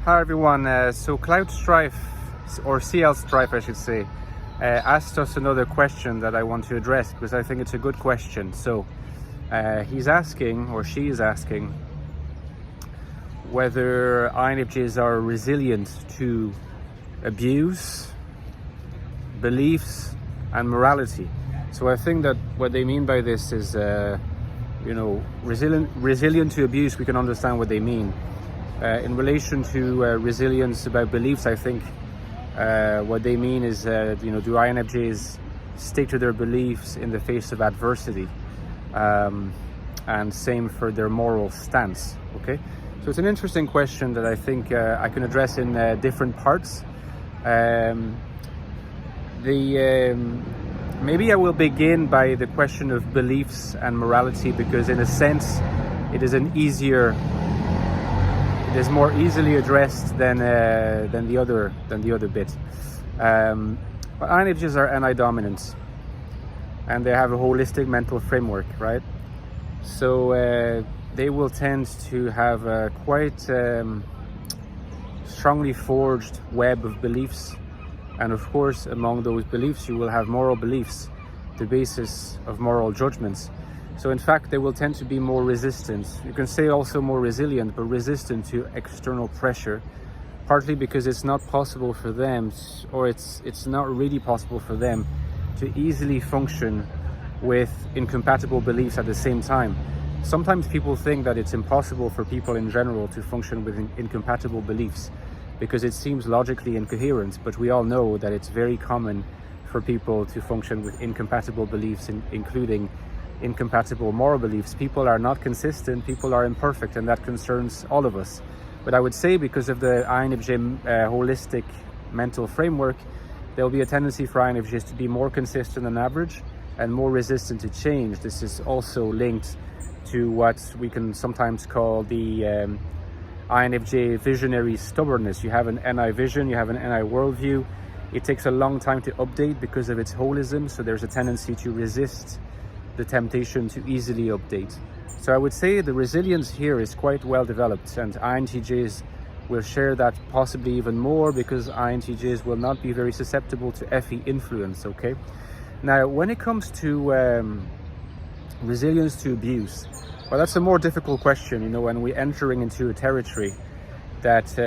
Hi everyone, so Cloud Strife, or CL Strife I should say, asked us another question that I want to address because I think it's a good question. So he's asking, or she is asking, whether INFJs are resilient to abuse, beliefs and morality. So I think that what they mean by this is, resilient to abuse, we can understand what they mean. In relation to resilience about beliefs, I think what they mean is, do INFJs stick to their beliefs in the face of adversity? And same for their moral stance, okay? So it's an interesting question that I think I can address in different parts. Maybe I will begin by the question of beliefs and morality, because in a sense it is more easily addressed than the other bit. But INFJs are anti-dominant, and they have a holistic mental framework, right? So they will tend to have a quite strongly forged web of beliefs, and of course among those beliefs you will have moral beliefs, the basis of moral judgments. So in fact they will tend to be more resistant. You can say also more resilient, but resistant to external pressure, partly because it's not possible for them, or it's not really possible for them to easily function with incompatible beliefs at the same time. Sometimes people think that it's impossible for people in general to function with incompatible beliefs because it seems logically incoherent, but we all know that it's very common for people to function with incompatible beliefs, including incompatible moral beliefs. People are not consistent, people are imperfect, and that concerns all of us. But I would say because of the INFJ holistic mental framework, there will be a tendency for INFJs to be more consistent than average and more resistant to change. This is also linked to what we can sometimes call the INFJ visionary stubbornness. You have an NI vision, you have an NI worldview. It takes a long time to update because of its holism, so there's a tendency to resist the temptation to easily update. So I would say the resilience here is quite well developed, and INTJs will share that possibly even more because INTJs will not be very susceptible to FE influence, okay? Now, when it comes to resilience to abuse, well, that's a more difficult question, when we're entering into a territory that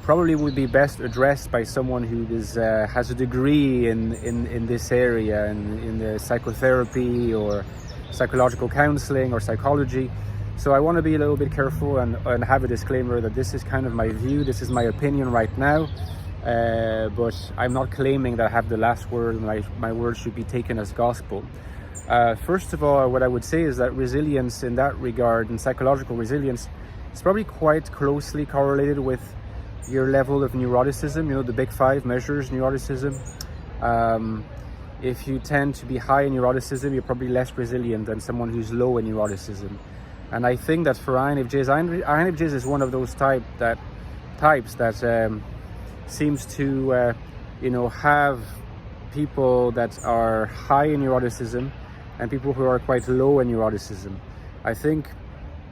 probably would be best addressed by someone who has a degree in this area, in the psychotherapy or psychological counseling or psychology. So I want to be a little bit careful and have a disclaimer that this is kind of my view, this is my opinion right now, but I'm not claiming that I have the last word. My words should be taken as gospel. First of all, what I would say is that resilience in that regard, and psychological resilience, is probably quite closely correlated with your level of neuroticism. The big five measures neuroticism. If you tend to be high in neuroticism, you're probably less resilient than someone who's low in neuroticism. And I think that for INFJs is one of those types that seems to have people that are high in neuroticism and people who are quite low in neuroticism. I think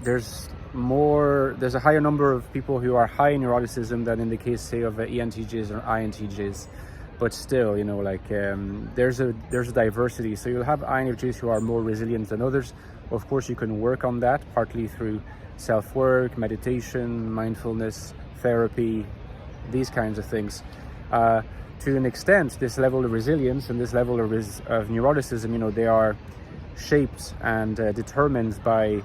there's a higher number of people who are high in neuroticism than in the case, say, of ENTJs or INTJs. But still, there's a diversity. So you'll have INFJs who are more resilient than others. Of course, you can work on that partly through self-work, meditation, mindfulness, therapy, these kinds of things. To an extent, this level of resilience and this level of neuroticism, they are shaped and determined by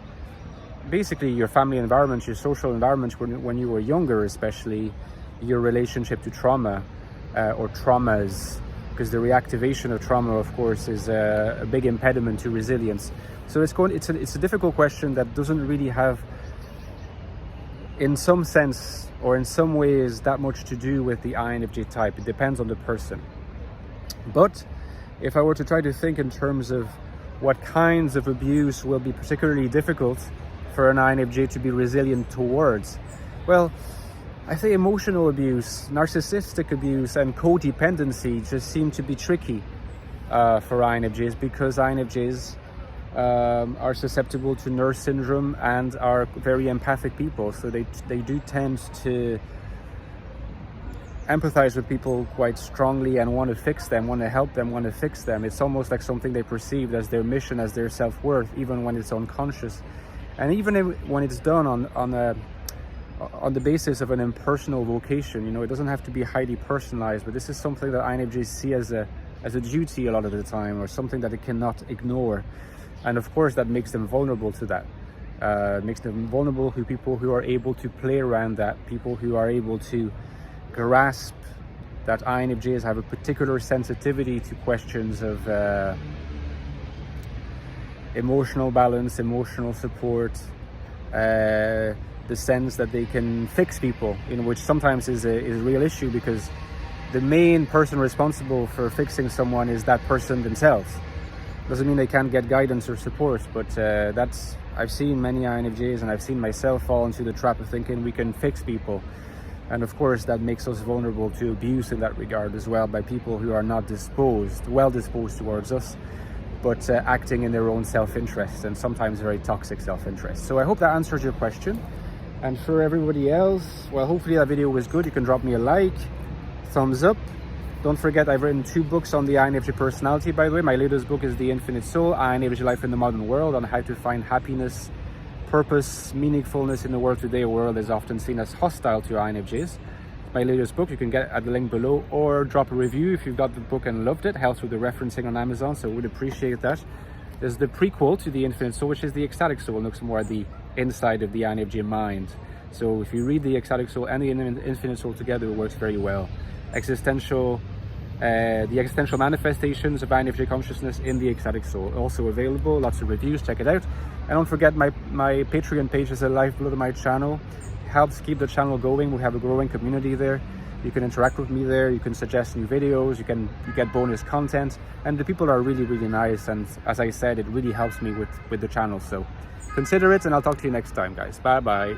basically your family environment, your social environment when you were younger, especially your relationship to trauma or traumas, because the reactivation of trauma, of course, is a big impediment to resilience. So it's a difficult question that doesn't really have, in some sense or in some ways, that much to do with the INFJ type. It depends on the person. But if I were to try to think in terms of what kinds of abuse will be particularly difficult for an INFJ to be resilient towards, well, I say emotional abuse, narcissistic abuse, and codependency just seem to be tricky for INFJs, because INFJs are susceptible to nurse syndrome and are very empathic people. So they do tend to empathize with people quite strongly and want to fix them, want to help them, want to fix them. It's almost like something they perceive as their mission, as their self-worth, even when it's unconscious. And even when it's done on the basis of an impersonal vocation, you know, it doesn't have to be highly personalized, but this is something that INFJs see as a duty a lot of the time, or something that it cannot ignore. And of course that makes them vulnerable to that. Makes them vulnerable to people who are able to play around that, people who are able to grasp that INFJs have a particular sensitivity to questions of emotional balance, emotional support, the sense that they can fix people, you know, which sometimes is a real issue, because the main person responsible for fixing someone is that person themselves. Doesn't mean they can't get guidance or support, but I've seen many INFJs, and I've seen myself fall into the trap of thinking we can fix people. And of course that makes us vulnerable to abuse in that regard as well, by people who are not well disposed towards us, but acting in their own self-interest, and sometimes very toxic self-interest. So I hope that answers your question. And for everybody else, well, hopefully that video was good. You can drop me a like, thumbs up. Don't forget, I've written 2 books on the INFJ personality, by the way. My latest book is The Infinite Soul, INFJ Life in the Modern World, on how to find happiness, purpose, meaningfulness in the world today. A world is often seen as hostile to INFJs. My latest book you can get at the link below, or drop a review if you've got the book and loved it. Helps with the referencing on Amazon, so would appreciate that. There's the prequel to The Infinite Soul, which is the Ecstatic Soul, looks more at the inside of the INFJ mind. So if you read the Ecstatic Soul and the Infinite Soul together, it works very well. The existential manifestations of INFJ consciousness in the Ecstatic Soul, also available. Lots of reviews, check it out. And don't forget, my Patreon page is a lifeblood of my channel. Helps keep the channel going. We have a growing community there. You can interact with me there. You can suggest new videos. You get bonus content, and the people are really, really nice. And as I said, it really helps me with the channel. So consider it, and I'll talk to you next time, guys. Bye bye.